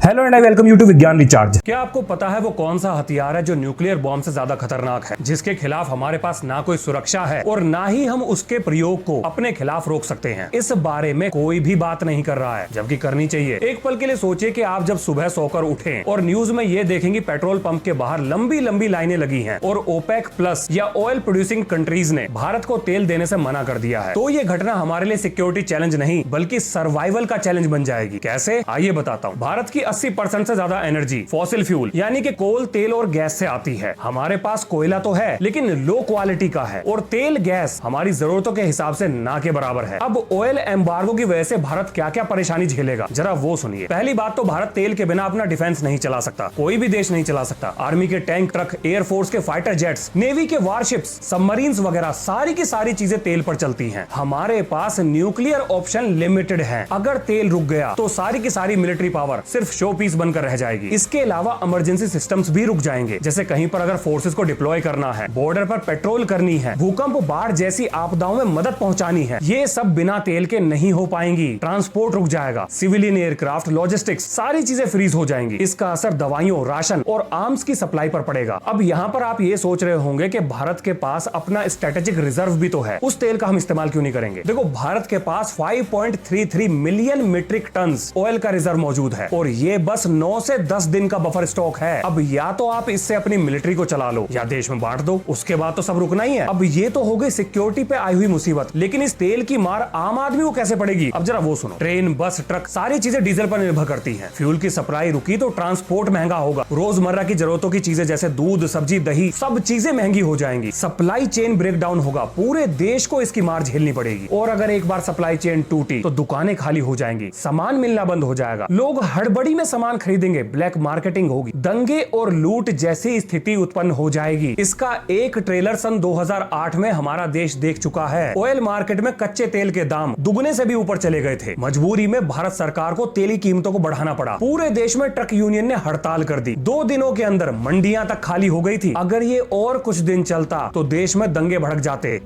Hello and I welcome you to Vigyan Recharge. क्या आपको पता है वो कौन सा हथियार है जो न्यूक्लियर बॉम्ब से ज्यादा खतरनाक है, जिसके खिलाफ हमारे पास ना कोई सुरक्षा है और ना ही हम उसके प्रयोग को अपने खिलाफ रोक सकते हैं? इस बारे में कोई भी बात नहीं कर रहा है, जबकि करनी चाहिए। एक पल के लिए सोचिए कि आप जब सुबह सोकर उठें और न्यूज में ये देखेंगे पेट्रोल पंप के बाहर लंबी लंबी लाइनें लगी हैं और ओपेक प्लस या ऑयल प्रोड्यूसिंग कंट्रीज ने भारत को तेल देने से मना कर दिया है, तो ये घटना हमारे लिए सिक्योरिटी चैलेंज नहीं बल्कि सर्वाइवल का चैलेंज बन जाएगी। कैसे, आइए बताता हूँ। भारत की 80% से ज्यादा एनर्जी फॉसिल फ्यूल यानी कि कोल, तेल और गैस से आती है। हमारे पास कोयला तो है लेकिन लो क्वालिटी का है और तेल गैस हमारी जरूरतों के हिसाब से ना के बराबर है। अब ऑयल एम्बार्गो की वजह से भारत क्या क्या परेशानी झेलेगा, जरा वो सुनिए। पहली बात तो भारत तेल के बिना अपना डिफेंस नहीं चला सकता, कोई भी देश नहीं चला सकता। आर्मी के टैंक, ट्रक, एयरफोर्स के फाइटर जेट्स, नेवी के वारशिप्स, सबमरीन्स वगैरह सारी की सारी चीजें तेल पर चलती हैं। हमारे पास न्यूक्लियर ऑप्शन लिमिटेड है। अगर तेल रुक गया तो सारी की सारी मिलिट्री पावर सिर्फ शो पीस बनकर रह जाएगी। इसके अलावा इमरजेंसी सिस्टम्स भी रुक जाएंगे, जैसे कहीं पर अगर फोर्सेस को डिप्लॉय करना है, बॉर्डर पर पेट्रोल करनी है, भूकंप, बाढ़ जैसी आपदाओं में मदद पहुंचानी है, ये सब बिना तेल के नहीं हो पाएंगी। ट्रांसपोर्ट रुक जाएगा, सिविलियन एयरक्राफ्ट, लॉजिस्टिक्स सारी चीजें फ्रीज हो जाएंगी। इसका असर दवाइयों, राशन और आर्म्स की सप्लाई पर पड़ेगा। अब यहाँ पर आप ये सोच रहे होंगे कि भारत के पास अपना स्ट्रेटेजिक रिजर्व भी तो है, उस तेल का हम इस्तेमाल क्यों नहीं करेंगे? देखो, भारत के पास 5.33 मिलियन मीट्रिक टन ऑयल का रिजर्व मौजूद है और ये बस 9 से 10 दिन का बफर स्टॉक है। अब या तो आप इससे अपनी मिलिट्री को चला लो या देश में बांट दो, उसके बाद तो सब रुकना ही है। अब ये तो हो गई सिक्योरिटी पे आई हुई मुसीबत, लेकिन इस तेल की मार आम आदमी को कैसे पड़ेगी? अब जरा वो सुनो। ट्रेन, बस, ट्रक सारी चीजें डीजल पर निर्भर करती हैं। फ्यूल की सप्लाई रुकी तो ट्रांसपोर्ट महंगा होगा। रोजमर्रा की जरूरतों की चीजें जैसे दूध, सब्जी, दही, सब चीजें महंगी हो जाएंगी। सप्लाई चेन ब्रेक डाउन होगा, पूरे देश को इसकी मार झेलनी पड़ेगी। और अगर एक बार सप्लाई चेन टूटी तो दुकानें खाली हो जाएंगी, सामान मिलना बंद हो जाएगा, लोग हड़बड़ी में सामान खरीदेंगे, ब्लैक मार्केटिंग होगी, दंगे और लूट जैसी स्थिति उत्पन्न हो जाएगी। इसका एक ट्रेलर सन 2008 में हमारा देश देख चुका है। ऑयल मार्केट में कच्चे तेल के दाम दुगने से भी ऊपर चले गए थे। मजबूरी में भारत सरकार को तेल की कीमतों को बढ़ाना पड़ा। पूरे देश में ट्रक यूनियन ने हड़ताल कर दी। 2 दिनों के अंदर मंडियां तक खाली हो गई थी। अगर ये और कुछ दिन चलता तो देश में दंगे भड़क जाते।